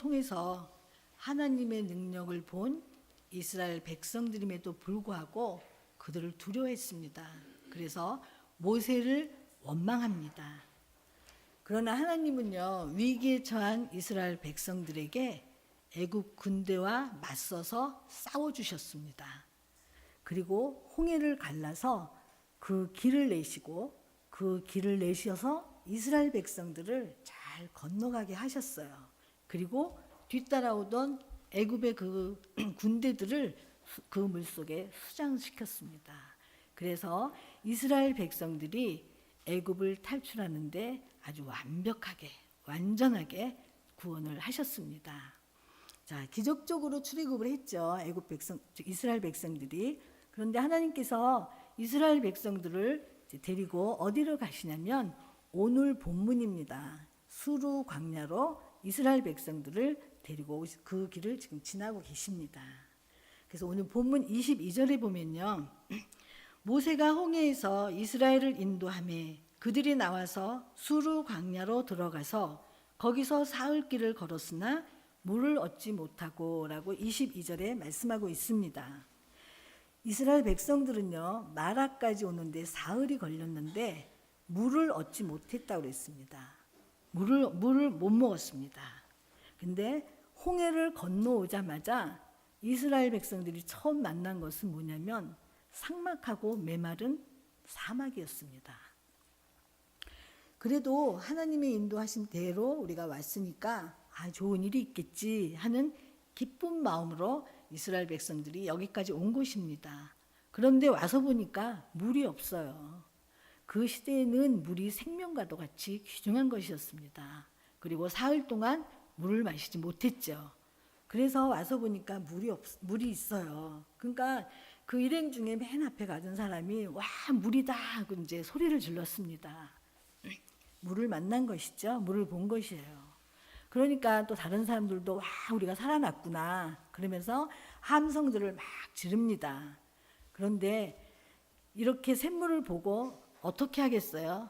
통해서 하나님의 능력을 본 이스라엘 백성들임에도 불구하고 그들을 두려워했습니다. 그래서 모세를 원망합니다. 그러나 하나님은요, 위기에 처한 이스라엘 백성들에게 애굽 군대와 맞서서 싸워주셨습니다. 그리고 홍해를 갈라서 그 길을 내시고 그 길을 내셔서 이스라엘 백성들을 잘 건너가게 하셨어요. 그리고 뒤따라오던 애굽의 그 군대들을 그 물속에 수장시켰습니다. 그래서 이스라엘 백성들이 애굽을 탈출하는데 아주 완벽하게, 완전하게 구원을 하셨습니다. 자, 기적적으로 출애굽을 했죠. 애굽 백성, 이스라엘 백성들이. 그런데 하나님께서 이스라엘 백성들을 데리고 어디로 가시냐면 오늘 본문입니다. 수르 광야로 이스라엘 백성들을 데리고 그 길을 지금 지나고 계십니다. 그래서 오늘 본문 22절에 보면요. 모세가 홍해에서 이스라엘을 인도하며 그들이 나와서 수르 광야로 들어가서 거기서 사흘 길을 걸었으나 물을 얻지 못하고 라고 22절에 말씀하고 있습니다. 이스라엘 백성들은요, 마라까지 오는데 사흘이 걸렸는데 물을 얻지 못했다고 그랬습니다. 물을 못 먹었습니다. 근데 홍해를 건너오자마자 이스라엘 백성들이 처음 만난 것은 뭐냐면 삭막하고 메마른 사막이었습니다. 그래도 하나님의 인도하신 대로 우리가 왔으니까 좋은 일이 있겠지 하는 기쁜 마음으로 이스라엘 백성들이 여기까지 온 것입니다. 그런데 와서 보니까 물이 없어요. 그 시대에는 물이 생명과도 같이 귀중한 것이었습니다. 그리고 사흘 동안 물을 마시지 못했죠. 그래서 와서 보니까 물이 있어요. 그러니까 그 일행 중에 맨 앞에 가던 사람이 와, 물이다 하고 이제 소리를 질렀습니다. 물을 만난 것이죠. 물을 본 것이에요. 그러니까 또 다른 사람들도 와, 우리가 살아났구나 그러면서 함성들을 막 지릅니다. 그런데 이렇게 샘물을 보고 어떻게 하겠어요?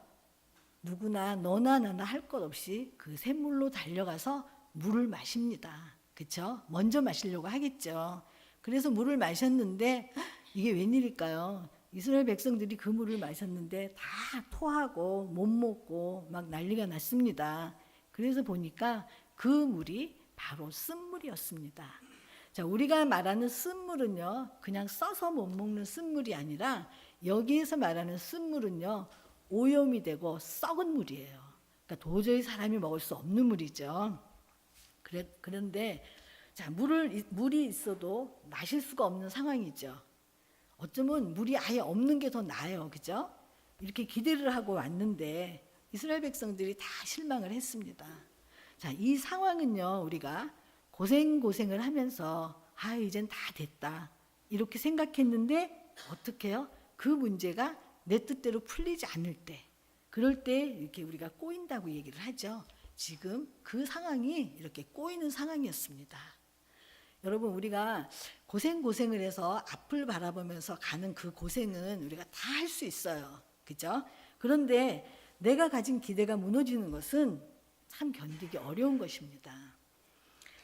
누구나 너나 나나 할 것 없이 그 샘물로 달려가서 물을 마십니다. 그렇죠? 먼저 마시려고 하겠죠. 그래서 물을 마셨는데 이게 웬일일까요? 이스라엘 백성들이 그 물을 마셨는데 다 토하고 못 먹고 막 난리가 났습니다. 그래서 보니까 그 물이 바로 쓴물이었습니다. 자, 우리가 말하는 쓴물은요, 그냥 써서 못 먹는 쓴물이 아니라 여기에서 말하는 쓴물은요, 오염이 되고 썩은 물이에요. 그러니까 도저히 사람이 먹을 수 없는 물이죠. 그런데 자, 물이 있어도 마실 수가 없는 상황이죠. 어쩌면 물이 아예 없는 게 더 나아요. 그죠? 이렇게 기대를 하고 왔는데 이스라엘 백성들이 다 실망을 했습니다. 자, 이 상황은요, 우리가 고생을 하면서 이젠 다 됐다 이렇게 생각했는데 어떻게 해요? 그 문제가 내 뜻대로 풀리지 않을 때, 그럴 때 이렇게 우리가 꼬인다고 얘기를 하죠. 지금 그 상황이 이렇게 꼬이는 상황이었습니다. 여러분, 우리가 고생을 해서 앞을 바라보면서 가는 그 고생은 우리가 다 할 수 있어요. 그죠? 그런데 내가 가진 기대가 무너지는 것은 참 견디기 어려운 것입니다.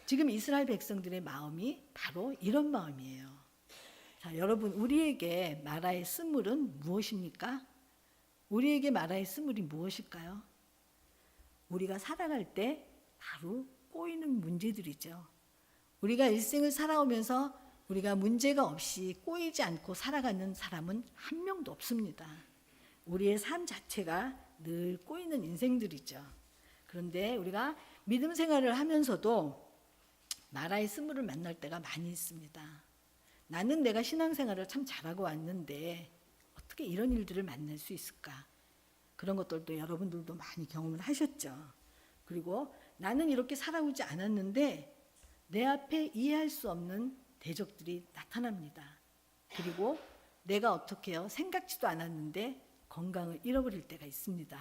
지금 이스라엘 백성들의 마음이 바로 이런 마음이에요. 자, 여러분, 우리에게 마라의 쓴물은 무엇입니까? 우리에게 마라의 쓴물이 무엇일까요? 우리가 살아갈 때 바로 꼬이는 문제들이죠. 우리가 일생을 살아오면서 우리가 문제가 없이 꼬이지 않고 살아가는 사람은 한 명도 없습니다. 우리의 삶 자체가 늘 꼬이는 인생들이죠. 그런데 우리가 믿음 생활을 하면서도 마라의 쓴물을 만날 때가 많이 있습니다. 나는 내가 신앙생활을 참 잘하고 왔는데 어떻게 이런 일들을 만날 수 있을까? 그런 것들도 여러분들도 많이 경험을 하셨죠. 그리고 나는 이렇게 살아오지 않았는데 내 앞에 이해할 수 없는 대적들이 나타납니다. 그리고 내가 어떻게 해요? 생각지도 않았는데 건강을 잃어버릴 때가 있습니다.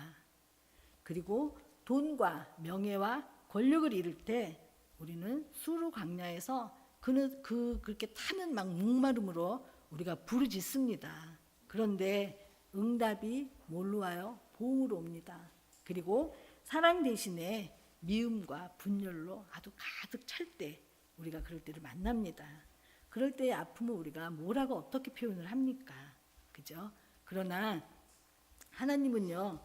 그리고 돈과 명예와 권력을 잃을 때 우리는 수르 광야에서 그렇게 타는 막 목마름으로 우리가 부르짖습니다. 그런데 응답이 뭘로 와요? 보응으로 옵니다. 그리고 사랑 대신에 미움과 분열로 아주 가득 찰 때 우리가 그럴 때를 만납니다. 그럴 때의 아픔을 우리가 뭐라고 어떻게 표현을 합니까? 그죠? 그러나 하나님은요,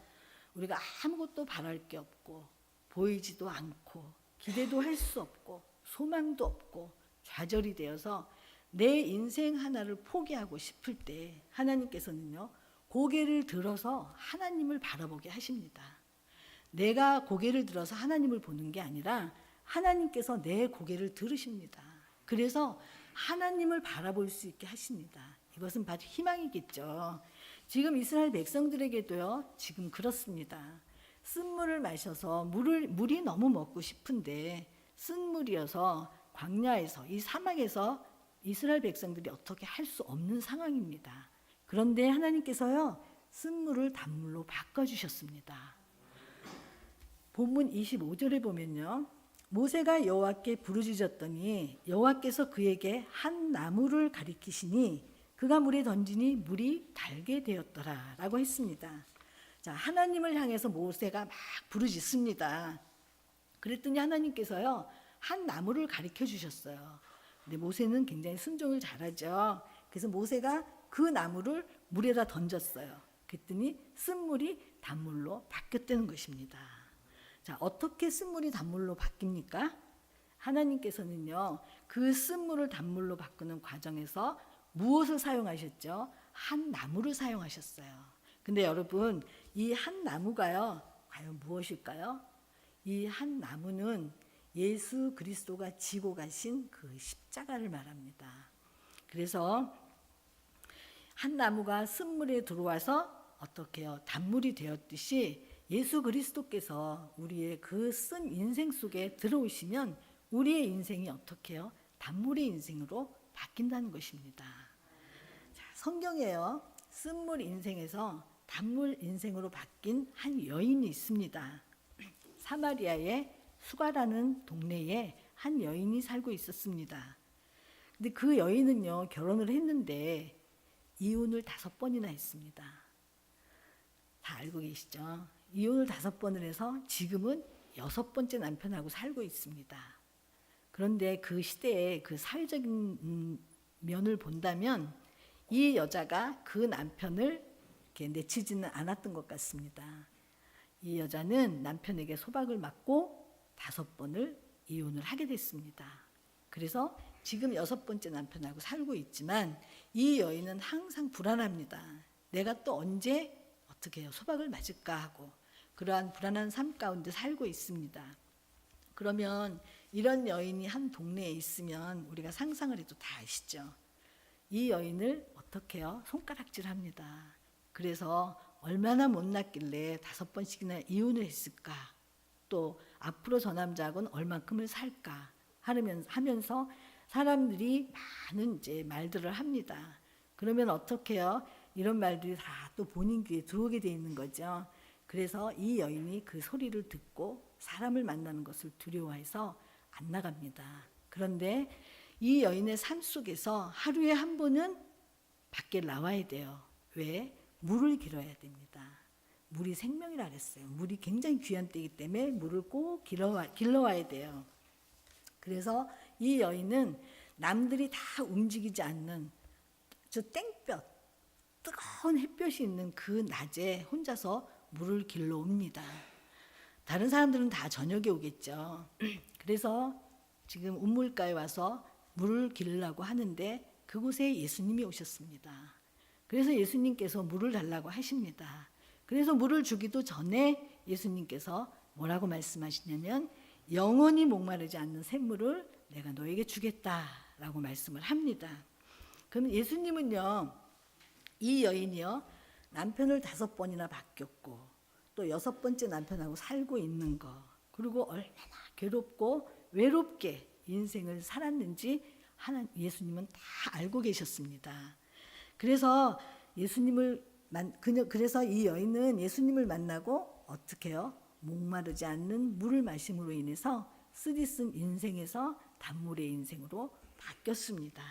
우리가 아무것도 바랄 게 없고 보이지도 않고 기대도 할 수 없고 소망도 없고 좌절이 되어서 내 인생 하나를 포기하고 싶을 때 하나님께서는요, 고개를 들어서 하나님을 바라보게 하십니다. 내가 고개를 들어서 하나님을 보는 게 아니라 하나님께서 내 고개를 들으십니다. 그래서 하나님을 바라볼 수 있게 하십니다. 이것은 바로 희망이겠죠. 지금 이스라엘 백성들에게도요, 지금 그렇습니다. 쓴물을 마셔서 물이 너무 먹고 싶은데 쓴물이어서 광야에서 이 사막에서 이스라엘 백성들이 어떻게 할 수 없는 상황입니다. 그런데 하나님께서요, 쓴물을 단물로 바꿔주셨습니다. 본문 25절에 보면요, 모세가 여호와께 부르짖었더니 여호와께서 그에게 한 나무를 가리키시니 그가 물에 던지니 물이 달게 되었더라 라고 했습니다. 자, 하나님을 향해서 모세가 막 부르짖습니다. 그랬더니 하나님께서요, 한 나무를 가리켜 주셨어요. 근데 모세는 굉장히 순종을 잘하죠. 그래서 모세가 그 나무를 물에다 던졌어요. 그랬더니 쓴물이 단물로 바뀌었다는 것입니다. 자, 어떻게 쓴물이 단물로 바뀝니까? 하나님께서는요, 그 쓴물을 단물로 바꾸는 과정에서 무엇을 사용하셨죠? 한 나무를 사용하셨어요. 근데 여러분, 이 한 나무가요, 과연 무엇일까요? 이 한 나무는 예수 그리스도가 지고 가신 그 십자가를 말합니다. 그래서 한 나무가 쓴물에 들어와서 어떻게요? 단물이 되었듯이 예수 그리스도께서 우리의 그 쓴 인생 속에 들어오시면 우리의 인생이 어떻게요? 단물의 인생으로 바뀐다는 것입니다. 자, 성경에요, 쓴물 인생에서 단물 인생으로 바뀐 한 여인이 있습니다. 사마리아의 수가라는 동네에 한 여인이 살고 있었습니다. 근데 그 여인은요, 결혼을 했는데 이혼을 5번이나 했습니다. 다 알고 계시죠? 이혼을 5번을 해서 지금은 6번째 남편하고 살고 있습니다. 그런데 그 시대의 그 사회적인 면을 본다면 이 여자가 그 남편을 이렇게 내치지는 않았던 것 같습니다. 이 여자는 남편에게 소박을 맞고 5번을 이혼을 하게 됐습니다. 그래서 지금 6번째 남편하고 살고 있지만 이 여인은 항상 불안합니다. 내가 또 언제 어떻게 해요? 소박을 맞을까 하고 그러한 불안한 삶 가운데 살고 있습니다. 그러면 이런 여인이 한 동네에 있으면 우리가 상상을 해도 다 아시죠? 이 여인을 어떻게 해요? 손가락질합니다. 그래서 얼마나 못났길래 5번씩이나 이혼을 했을까? 또 앞으로 저 남자하고는 얼만큼을 살까? 하면서 사람들이 많은 이제 말들을 합니다. 그러면 어떻게 해요? 이런 말들이 다 또 본인 귀에 들어오게 돼 있는 거죠. 그래서 이 여인이 그 소리를 듣고 사람을 만나는 것을 두려워해서 안 나갑니다. 그런데 이 여인의 삶 속에서 하루에 한 번은 밖에 나와야 돼요. 왜? 물을 길어야 됩니다. 물이 생명이라 그랬어요. 물이 굉장히 귀한 때이기 때문에 물을 꼭 길러와야 돼요. 그래서 이 여인은 남들이 다 움직이지 않는 저 땡볕, 뜨거운 햇볕이 있는 그 낮에 혼자서 물을 길러 옵니다. 다른 사람들은 다 저녁에 오겠죠. 그래서 지금 우물가에 와서 물을 길려고 하는데 그곳에 예수님이 오셨습니다. 그래서 예수님께서 물을 달라고 하십니다. 그래서 물을 주기도 전에 예수님께서 뭐라고 말씀하시냐면 영원히 목마르지 않는 샘물을 내가 너에게 주겠다라고 말씀을 합니다. 그럼 예수님은요, 이 여인이요, 남편을 5번이나 바뀌었고 또 6번째 남편하고 살고 있는 거, 그리고 얼마나 괴롭고 외롭게 인생을 살았는지 예수님은 다 알고 계셨습니다. 그래서 그래서 이 여인은 예수님을 만나고 어떻게 해요? 목마르지 않는 물을 마심으로 인해서 쓰디쓴 인생에서 단물의 인생으로 바뀌었습니다.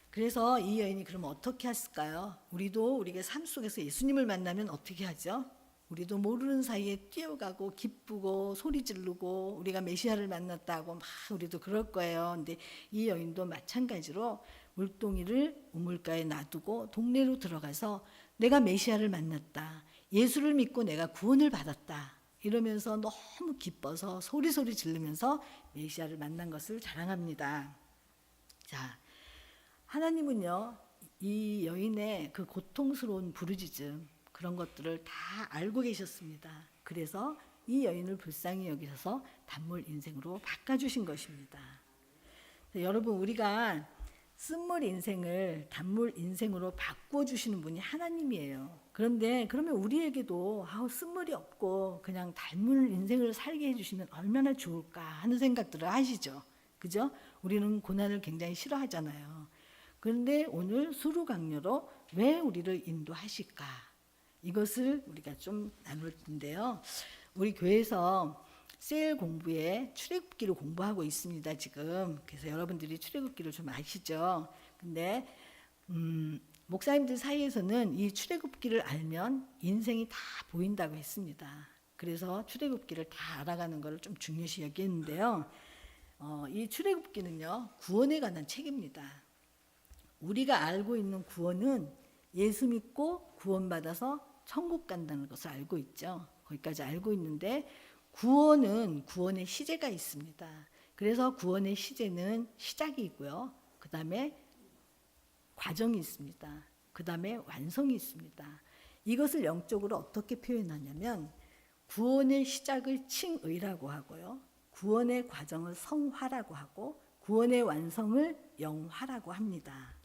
그래서 이 여인이 그러면 어떻게 했을까요? 우리가 삶 속에서 예수님을 만나면 어떻게 하죠? 우리도 모르는 사이에 뛰어가고 기쁘고 소리 지르고 우리가 메시아를 만났다고 막 우리도 그럴 거예요. 근데 이 여인도 마찬가지로 물동이를 우물가에 놔두고 동네로 들어가서 내가 메시아를 만났다. 예수를 믿고 내가 구원을 받았다. 이러면서 너무 기뻐서 소리소리 지르면서 메시아를 만난 것을 자랑합니다. 자, 하나님은요, 이 여인의 그 고통스러운 부르짖음 그런 것들을 다 알고 계셨습니다. 그래서 이 여인을 불쌍히 여기셔서 단물 인생으로 바꿔주신 것입니다. 여러분, 우리가 쓴물 인생을 단물 인생으로 바꿔주시는 분이 하나님이에요. 그런데 그러면 우리에게도 쓴물이 없고 그냥 단물 인생을 살게 해주시면 얼마나 좋을까 하는 생각들을 하시죠. 그죠? 우리는 고난을 굉장히 싫어하잖아요. 그런데 오늘 수루 강요로 왜 우리를 인도하실까? 이것을 우리가 좀 나눌 텐데요. 우리 교회에서 셀 공부에 출애굽기를 공부하고 있습니다, 지금. 그래서 여러분들이 출애굽기를 좀 아시죠? 근데 목사님들 사이에서는 이 출애굽기를 알면 인생이 다 보인다고 했습니다. 그래서 출애굽기를 다 알아가는 것을 좀 중요시 여기는데요. 이 출애굽기는요, 구원에 관한 책입니다. 우리가 알고 있는 구원은 예수 믿고 구원받아서 천국 간다는 것을 알고 있죠. 거기까지 알고 있는데 구원은 구원의 시제가 있습니다. 그래서 구원의 시제는 시작이 있고요. 그 다음에 과정이 있습니다. 그 다음에 완성이 있습니다. 이것을 영적으로 어떻게 표현하냐면 구원의 시작을 칭의라고 하고요. 구원의 과정을 성화라고 하고 구원의 완성을 영화라고 합니다.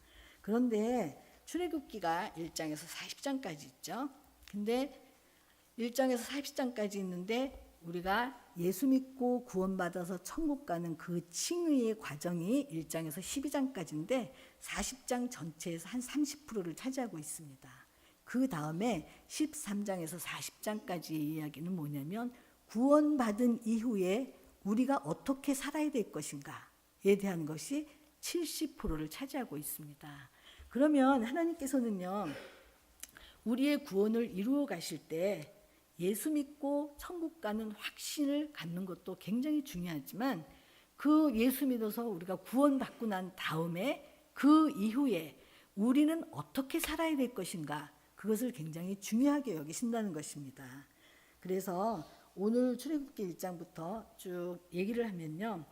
그런데 출애굽기가 1장에서 40장까지 있죠. 근데 1장에서 40장까지 있는데 우리가 예수 믿고 구원받아서 천국 가는 그 칭의의 과정이 1장에서 12장까지인데 40장 전체에서 한 30%를 차지하고 있습니다. 그 다음에 13장에서 40장까지의 이야기는 뭐냐면 구원받은 이후에 우리가 어떻게 살아야 될 것인가에 대한 것이 70%를 차지하고 있습니다. 그러면 하나님께서는요, 우리의 구원을 이루어 가실 때 예수 믿고 천국 가는 확신을 갖는 것도 굉장히 중요하지만 그 예수 믿어서 우리가 구원받고 난 다음에 그 이후에 우리는 어떻게 살아야 될 것인가, 그것을 굉장히 중요하게 여기신다는 것입니다. 그래서 오늘 출애굽기 1장부터 쭉 얘기를 하면요,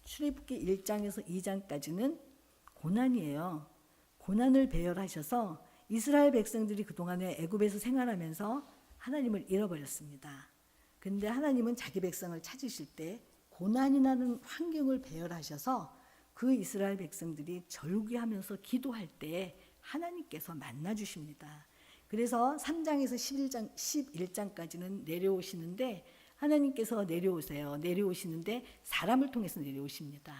출애굽기 1장에서 2장까지는 고난이에요. 고난을 배열하셔서 이스라엘 백성들이 그동안에 애굽에서 생활하면서 하나님을 잃어버렸습니다. 그런데 하나님은 자기 백성을 찾으실 때 고난이라는 환경을 배열하셔서 그 이스라엘 백성들이 절규하면서 기도할 때 하나님께서 만나주십니다. 그래서 3장에서 11장까지는 내려오시는데 하나님께서 내려오세요. 내려오시는데 사람을 통해서 내려오십니다.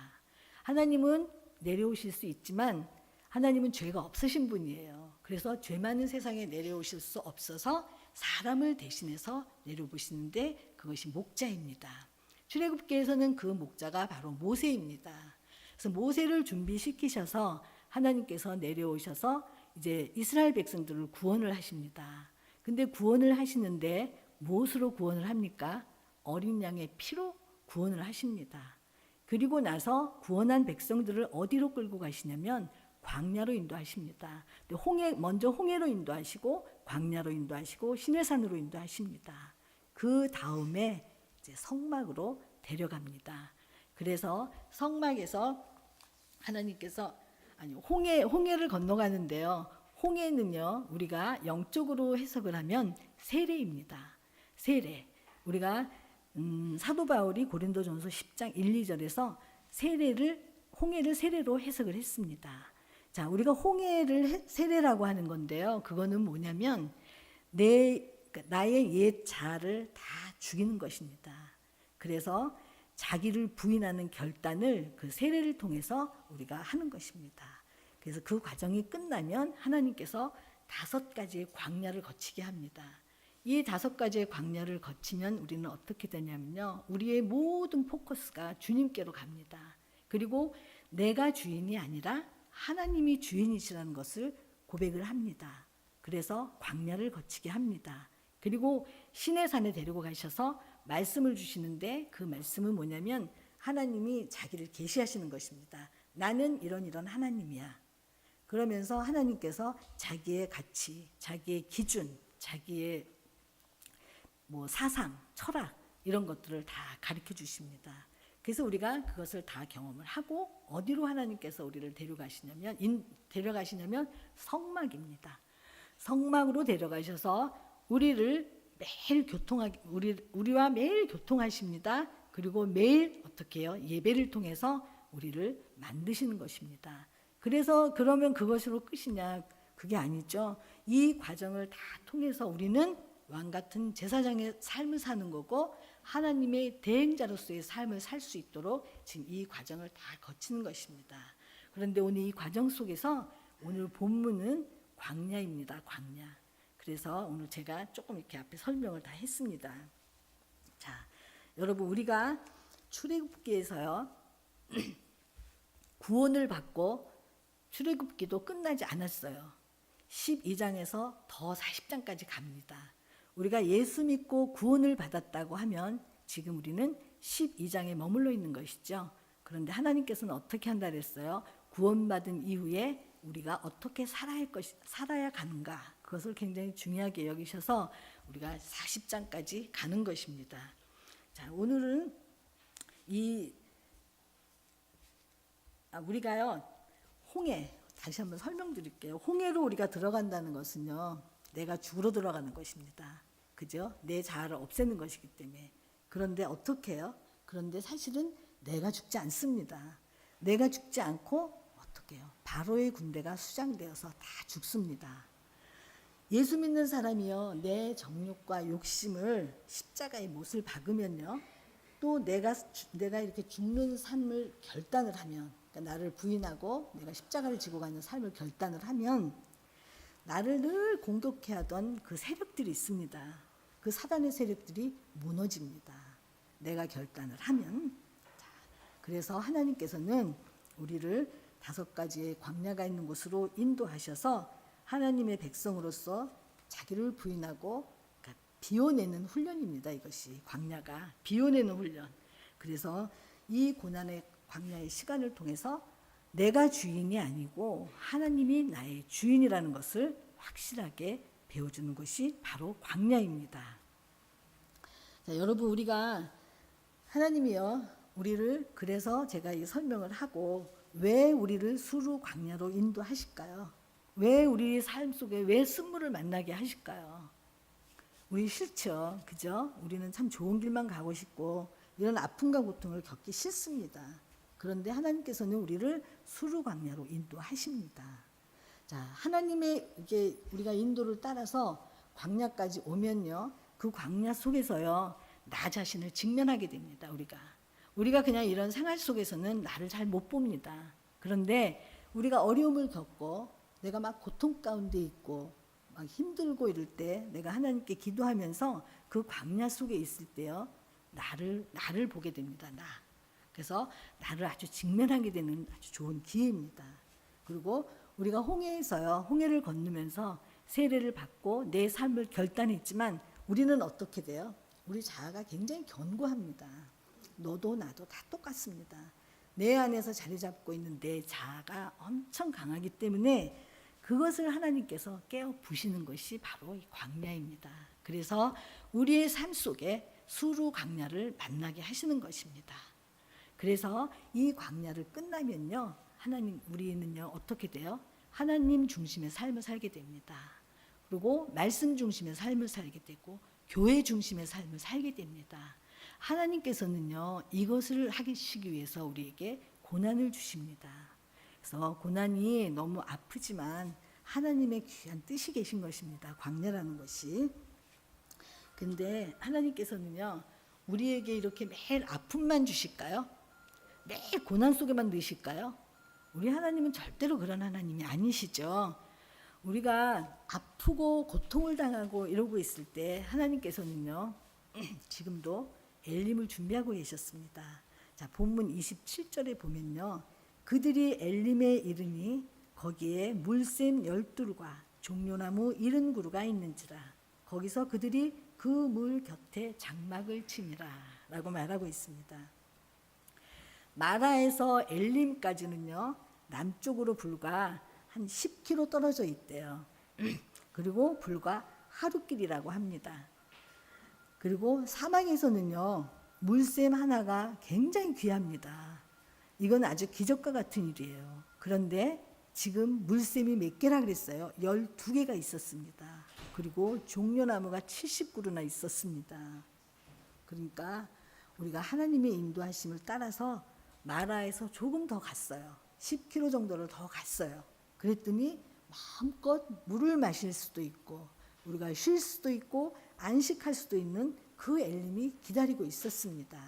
하나님은 내려오실 수 있지만 하나님은 죄가 없으신 분이에요. 그래서 죄 많은 세상에 내려오실 수 없어서 사람을 대신해서 내려보시는데 그것이 목자입니다. 출애굽기에서는 그 목자가 바로 모세입니다. 그래서 모세를 준비시키셔서 하나님께서 내려오셔서 이제 이스라엘 백성들을 구원을 하십니다. 근데 구원을 하시는데 무엇으로 구원을 합니까? 어린 양의 피로 구원을 하십니다. 그리고 나서 구원한 백성들을 어디로 끌고 가시냐면 광야로 인도하십니다. 먼저 홍해로 인도하시고 광야로 인도하시고 시내산으로 인도하십니다. 그 다음에 이제 성막으로 데려갑니다. 그래서 성막에서 하나님께서 홍해를 건너가는데요. 홍해는요, 우리가 영적으로 해석을 하면 세례입니다. 세례. 우리가 사도 바울이 고린도전서 10장 1, 2절에서 홍해를 세례로 해석을 했습니다. 자, 우리가 홍해를 세례라고 하는 건데요. 그거는 뭐냐면 나의 옛 자아를 다 죽이는 것입니다. 그래서 자기를 부인하는 결단을 그 세례를 통해서 우리가 하는 것입니다. 그래서 그 과정이 끝나면 하나님께서 5가지의 광야를 거치게 합니다. 이 5가지의 광야를 거치면 우리는 어떻게 되냐면요, 우리의 모든 포커스가 주님께로 갑니다. 그리고 내가 주인이 아니라 하나님이 주인이시라는 것을 고백을 합니다. 그래서 광야를 거치게 합니다. 그리고 신의 산에 데리고 가셔서 말씀을 주시는데 그 말씀은 뭐냐면 하나님이 자기를 계시하시는 것입니다. 나는 이런 하나님이야. 그러면서 하나님께서 자기의 가치, 자기의 기준, 자기의 뭐 사상, 철학 이런 것들을 다 가르쳐 주십니다. 그래서 우리가 그것을 다 경험을 하고 어디로 하나님께서 우리를 데려가시냐면 성막입니다. 성막으로 데려가셔서 우리와 매일 교통하십니다. 그리고 매일 어떻게 해요? 예배를 통해서 우리를 만드시는 것입니다. 그래서 그러면 그것으로 끝이냐? 그게 아니죠. 이 과정을 다 통해서 우리는 왕 같은 제사장의 삶을 사는 거고 하나님의 대행자로서의 삶을 살 수 있도록 지금 이 과정을 다 거치는 것입니다. 그런데 오늘 이 과정 속에서 오늘 본문은 광야입니다. 광야. 그래서 오늘 제가 조금 이렇게 앞에 설명을 다 했습니다. 자, 여러분 우리가 출애굽기에서요 구원을 받고 출애굽기도 끝나지 않았어요. 12장에서 더 40장까지 갑니다. 우리가 예수 믿고 구원을 받았다고 하면 지금 우리는 12장에 머물러 있는 것이죠. 그런데 하나님께서는 어떻게 한다 그랬어요? 구원받은 이후에 우리가 어떻게 살아야 가는가, 그것을 굉장히 중요하게 여기셔서 우리가 40장까지 가는 것입니다. 자, 오늘은 우리가요 홍해, 다시 한번 설명드릴게요. 홍해로 우리가 들어간다는 것은요 내가 죽으러 들어가는 것입니다. 그죠? 내 자아를 없애는 것이기 때문에. 그런데 어떻게 해요? 그런데 사실은 내가 죽지 않습니다. 내가 죽지 않고 어떻게 해요? 바로의 군대가 수장되어서 다 죽습니다. 예수 믿는 사람이요 내 정욕과 욕심을 십자가의 못을 박으면요 또 내가 이렇게 죽는 삶을 결단을 하면, 그러니까 나를 부인하고 내가 십자가를 지고 가는 삶을 결단을 하면 나를 늘 공격해하던 그 세력들이 있습니다. 그 사단의 세력들이 무너집니다. 내가 결단을 하면. 자, 그래서 하나님께서는 우리를 5가지의 광야가 있는 곳으로 인도하셔서 하나님의 백성으로서 자기를 부인하고, 그러니까 비워내는 훈련입니다. 이것이 광야가 비워내는 훈련. 그래서 이 고난의 광야의 시간을 통해서 내가 주인이 아니고 하나님이 나의 주인이라는 것을 확실하게 배워주는 것이 바로 광야입니다. 자, 여러분 우리가 하나님이요 우리를, 그래서 제가 이 설명을 하고 왜 우리를 수루 광야로 인도하실까요? 왜 우리 삶 속에 왜 쓴물을 만나게 하실까요? 우리 싫죠, 그죠? 우리는 참 좋은 길만 가고 싶고 이런 아픔과 고통을 겪기 싫습니다. 그런데 하나님께서는 우리를 수루 광야로 인도하십니다. 자, 하나님의 이게 우리가 인도를 따라서 광야까지 오면요, 그 광야 속에서요 나 자신을 직면하게 됩니다. 우리가 그냥 이런 생활 속에서는 나를 잘 못 봅니다. 그런데 우리가 어려움을 겪고 내가 막 고통 가운데 있고 막 힘들고 이럴 때 내가 하나님께 기도하면서 그 광야 속에 있을 때요 나를 보게 됩니다. 그래서 나를 아주 직면하게 되는 아주 좋은 기회입니다. 그리고 우리가 홍해를 건너면서 세례를 받고 내 삶을 결단했지만 우리는 어떻게 돼요? 우리 자아가 굉장히 견고합니다. 너도 나도 다 똑같습니다. 내 안에서 자리 잡고 있는 내 자아가 엄청 강하기 때문에 그것을 하나님께서 깨어 부시는 것이 바로 이 광야입니다. 그래서 우리의 삶 속에 수루 광야를 만나게 하시는 것입니다. 그래서 이 광야를 끝나면요, 우리는요 어떻게 돼요? 하나님 중심의 삶을 살게 됩니다. 그리고 말씀 중심의 삶을 살게 되고 교회 중심의 삶을 살게 됩니다. 하나님께서는요 이것을 하시기 위해서 우리에게 고난을 주십니다. 그래서 고난이 너무 아프지만 하나님의 귀한 뜻이 계신 것입니다. 광야라는 것이. 근데 하나님께서는요 우리에게 이렇게 매일 아픔만 주실까요? 매일 고난 속에만 넣으실까요? 우리 하나님은 절대로 그런 하나님이 아니시죠. 우리가 아프고 고통을 당하고 이러고 있을 때 하나님께서는요 지금도 엘림을 준비하고 계셨습니다. 자, 본문 27절에 보면요, 그들이 엘림에 이르니 거기에 물샘 12과 종려나무 70그루가 있는지라. 거기서 그들이 그 물 곁에 장막을 치니라라고 말하고 있습니다. 마라에서 엘림까지는요, 남쪽으로 불과 한 10km 떨어져 있대요. 그리고 불과 하루길이라고 합니다. 그리고 사막에서는요, 물샘 하나가 굉장히 귀합니다. 이건 아주 기적과 같은 일이에요. 그런데 지금 물샘이 몇 개라 그랬어요? 12개가 있었습니다. 그리고 종려나무가 70그루나 있었습니다. 그러니까 우리가 하나님의 인도하심을 따라서 마라에서 조금 더 갔어요. 10km 정도를 더 갔어요. 그랬더니 마음껏 물을 마실 수도 있고 우리가 쉴 수도 있고 안식할 수도 있는 그 엘림이 기다리고 있었습니다.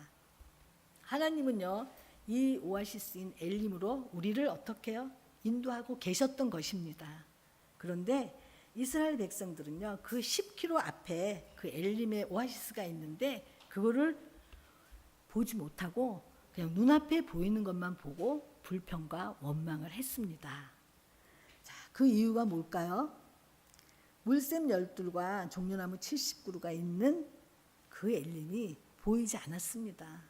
하나님은요, 이 오아시스인 엘림으로 우리를 어떻게 해요? 인도하고 계셨던 것입니다. 그런데 이스라엘 백성들은요, 그 10km 앞에 그 엘림의 오아시스가 있는데 그거를 보지 못하고 그냥 눈앞에 보이는 것만 보고 불평과 원망을 했습니다. 자, 그 이유가 뭘까요? 물샘 12과 종려나무 70그루가 있는 그 엘림이 보이지 않았습니다.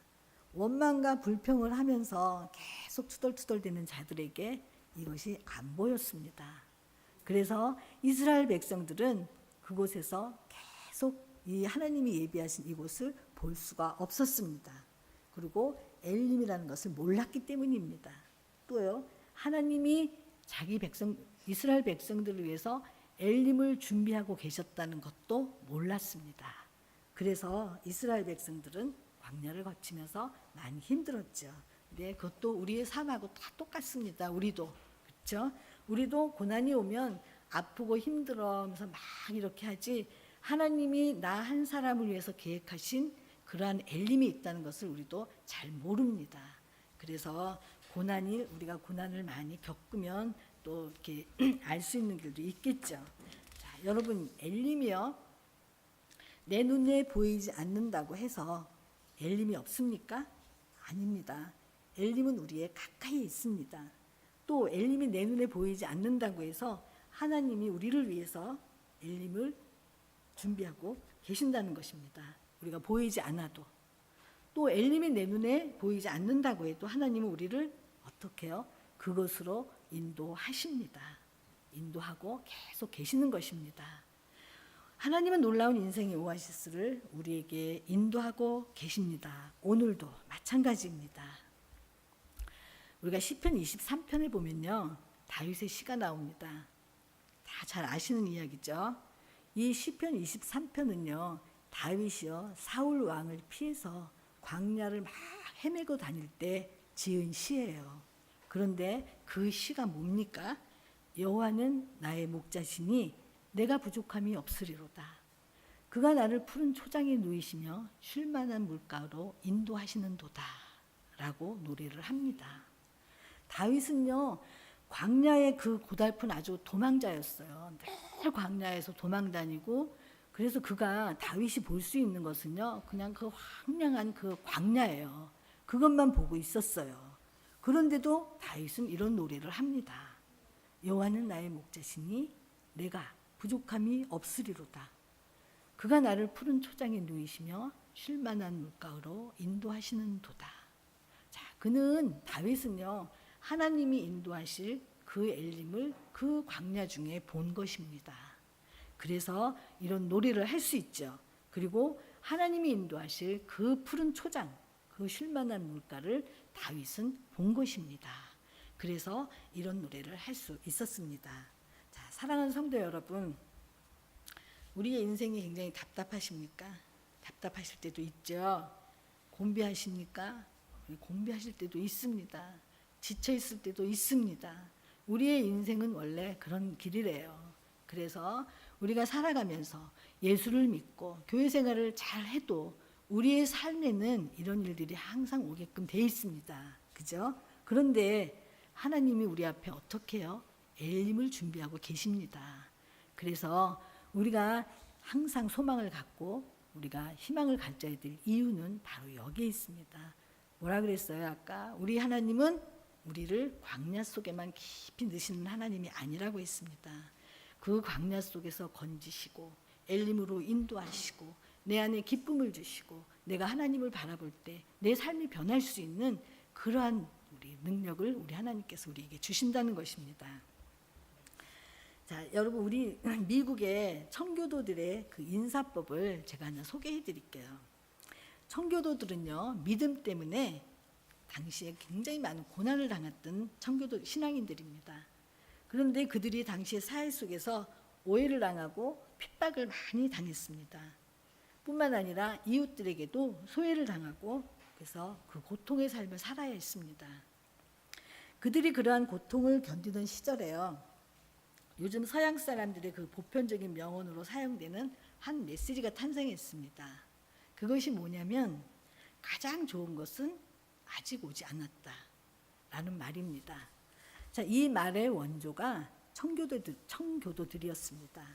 원망과 불평을 하면서 계속 투덜투덜대는 자들에게 이것이 안 보였습니다. 그래서 이스라엘 백성들은 그곳에서 계속 이 하나님이 예비하신 이곳을 볼 수가 없었습니다. 그리고 엘림이라는 것을 몰랐기 때문입니다. 또요, 하나님이 자기 백성 이스라엘 백성들을 위해서 엘림을 준비하고 계셨다는 것도 몰랐습니다. 그래서 이스라엘 백성들은 광야를 거치면서 많이 힘들었죠. 근데 그것도 우리의 삶하고 다 똑같습니다. 우리도 그렇죠? 우리도 고난이 오면 아프고 힘들어하면서 막 이렇게 하지 하나님이 나 한 사람을 위해서 계획하신 그러한 엘림이 있다는 것을 우리도 잘 모릅니다. 그래서 우리가 고난을 많이 겪으면 또 이렇게 알 수 있는 길도 있겠죠. 자, 여러분 엘림이요, 내 눈에 보이지 않는다고 해서 엘림이 없습니까? 아닙니다. 엘림은 우리의 가까이 있습니다. 또 엘림이 내 눈에 보이지 않는다고 해서 하나님이 우리를 위해서 엘림을 준비하고 계신다는 것입니다. 우리가 보이지 않아도. 또 엘림이 내 눈에 보이지 않는다고 해도 하나님은 우리를 어떻게 해요? 그것으로 인도하십니다. 인도하고 계속 계시는 것입니다. 하나님은 놀라운 인생의 오아시스를 우리에게 인도하고 계십니다. 오늘도 마찬가지입니다. 우리가 시편 23편에 보면요, 다윗의 시가 나옵니다. 다 잘 아시는 이야기죠. 이 시편 23편은요, 다윗이요, 사울 왕을 피해서 광야를 막 헤매고 다닐 때 지은 시예요. 그런데 그 시가 뭡니까? 여호와는 나의 목자시니 내가 부족함이 없으리로다. 그가 나를 푸른 초장에 누이시며 쉴 만한 물가로 인도하시는도다 라고 노래를 합니다. 다윗은요, 광야의 그 고달픈 아주 도망자였어요. 늘 광야에서 도망다니고, 그래서 다윗이 볼 수 있는 것은요, 그냥 그 황량한 그 광야예요. 그것만 보고 있었어요. 그런데도 다윗은 이런 노래를 합니다. 여호와는 나의 목자시니 내가 부족함이 없으리로다. 그가 나를 푸른 초장에 누이시며 쉴 만한 물가로 인도하시는도다. 자, 다윗은요, 하나님이 인도하실 그 엘림을 그 광야 중에 본 것입니다. 그래서 이런 노래를 할 수 있죠. 그리고 하나님이 인도하실 그 푸른 초장, 그 쉴만한 물가를 다윗은 본 것입니다. 그래서 이런 노래를 할 수 있었습니다. 자, 사랑하는 성도 여러분, 우리의 인생이 굉장히 답답하십니까? 답답하실 때도 있죠. 곤비하십니까? 곤비하실 때도 있습니다. 지쳐 있을 때도 있습니다. 우리의 인생은 원래 그런 길이래요. 그래서 우리가 살아가면서 예수를 믿고 교회 생활을 잘 해도 우리의 삶에는 이런 일들이 항상 오게끔 돼 있습니다. 그죠? 그런데 하나님이 우리 앞에 어떻게 해요? 엘림을 준비하고 계십니다. 그래서 우리가 항상 소망을 갖고 우리가 희망을 가져야 될 이유는 바로 여기에 있습니다. 뭐라 그랬어요? 아까 우리 하나님은 우리를 광야 속에만 깊이 넣으시는 하나님이 아니라고 했습니다. 그 광야 속에서 건지시고 엘림으로 인도하시고 내 안에 기쁨을 주시고 내가 하나님을 바라볼 때 내 삶이 변할 수 있는 그러한 우리 능력을 우리 하나님께서 우리에게 주신다는 것입니다. 자, 여러분 우리 미국의 청교도들의 그 인사법을 제가 하나 소개해 드릴게요. 청교도들은요, 믿음 때문에 당시에 굉장히 많은 고난을 당했던 청교도 신앙인들입니다. 그런데 그들이 당시의 사회 속에서 오해를 당하고 핍박을 많이 당했습니다. 뿐만 아니라 이웃들에게도 소외를 당하고 그래서 그 고통의 삶을 살아야 했습니다. 그들이 그러한 고통을 견디던 시절에요, 요즘 서양 사람들의 그 보편적인 명언으로 사용되는 한 메시지가 탄생했습니다. 그것이 뭐냐면 가장 좋은 것은 아직 오지 않았다 라는 말입니다. 자, 이 말의 원조가 청교도들이었습니다.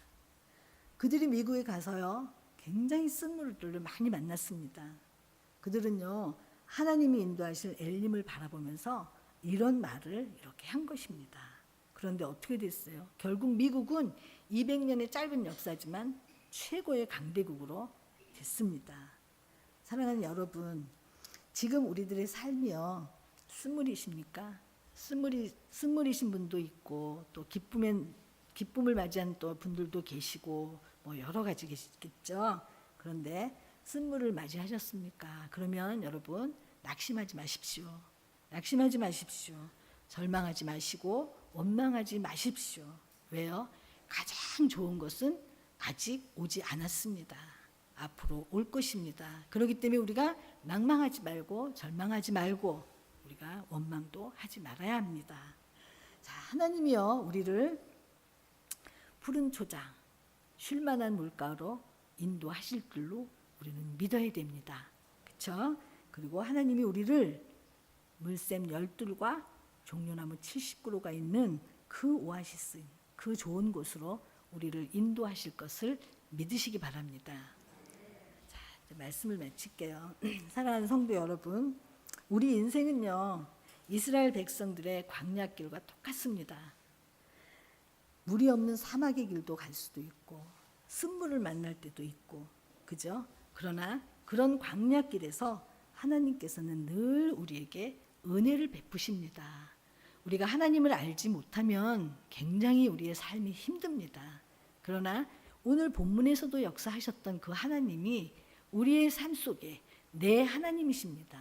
그들이 미국에 가서요, 굉장히 쓴물들을 많이 만났습니다. 그들은요, 하나님이 인도하실 엘림을 바라보면서 이런 말을 이렇게 한 것입니다. 그런데 어떻게 됐어요? 결국 미국은 200년의 짧은 역사지만 최고의 강대국으로 됐습니다. 사랑하는 여러분, 지금 우리들의 삶이요, 쓴물이십니까? 쓴물이신 분도 있고 또 기쁨을 맞이한 또 분들도 계시고 뭐 여러 가지 계시겠죠. 그런데 쓴물을 맞이하셨습니까? 그러면 여러분 낙심하지 마십시오. 낙심하지 마십시오. 절망하지 마시고 원망하지 마십시오. 왜요? 가장 좋은 것은 아직 오지 않았습니다. 앞으로 올 것입니다. 그렇기 때문에 우리가 낭망하지 말고 절망하지 말고 우리가 원망도 하지 말아야 합니다. 자, 하나님이요, 우리를 푸른 초장, 쉴만한 물가로 인도하실 줄로 우리는 믿어야 됩니다. 그렇죠? 그리고 하나님이 우리를 물샘 12과 종려나무 70그루가 있는 그 오아시스, 그 좋은 곳으로 우리를 인도하실 것을 믿으시기 바랍니다. 자, 이제 말씀을 마칠게요. 사랑하는 성도 여러분, 우리 인생은요, 이스라엘 백성들의 광야길과 똑같습니다. 물이 없는 사막의 길도 갈 수도 있고 쓴물을 만날 때도 있고, 그죠? 그러나 그런 광야길에서 하나님께서는 늘 우리에게 은혜를 베푸십니다. 우리가 하나님을 알지 못하면 굉장히 우리의 삶이 힘듭니다. 그러나 오늘 본문에서도 역사하셨던 그 하나님이 우리의 삶 속에 내 하나님이십니다.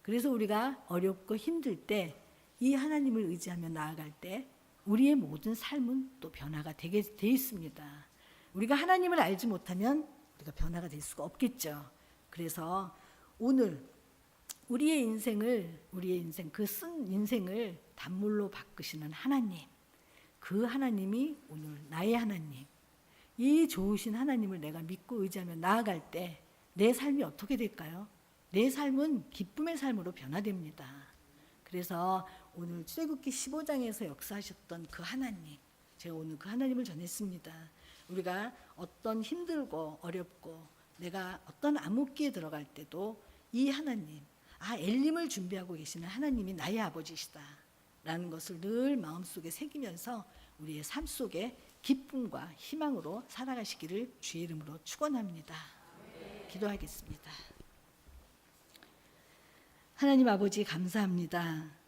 그래서 우리가 어렵고 힘들 때 이 하나님을 의지하며 나아갈 때 우리의 모든 삶은 또 변화가 되게 돼 있습니다. 우리가 하나님을 알지 못하면 우리가 변화가 될 수가 없겠죠. 그래서 오늘 우리의 인생 그 쓴 인생을 단물로 바꾸시는 하나님, 그 하나님이 오늘 나의 하나님, 이 좋으신 하나님을 내가 믿고 의지하며 나아갈 때 내 삶이 어떻게 될까요? 내 삶은 기쁨의 삶으로 변화됩니다. 그래서 오늘 출애굽기 15장에서 역사하셨던 그 하나님, 제가 오늘 그 하나님을 전했습니다. 우리가 어떤 힘들고 어렵고 내가 어떤 암흑기에 들어갈 때도 이 하나님, 엘림을 준비하고 계시는 하나님이 나의 아버지시다 라는 것을 늘 마음속에 새기면서 우리의 삶 속에 기쁨과 희망으로 살아가시기를 주의 이름으로 축원합니다. 기도하겠습니다. 하나님 아버지 감사합니다.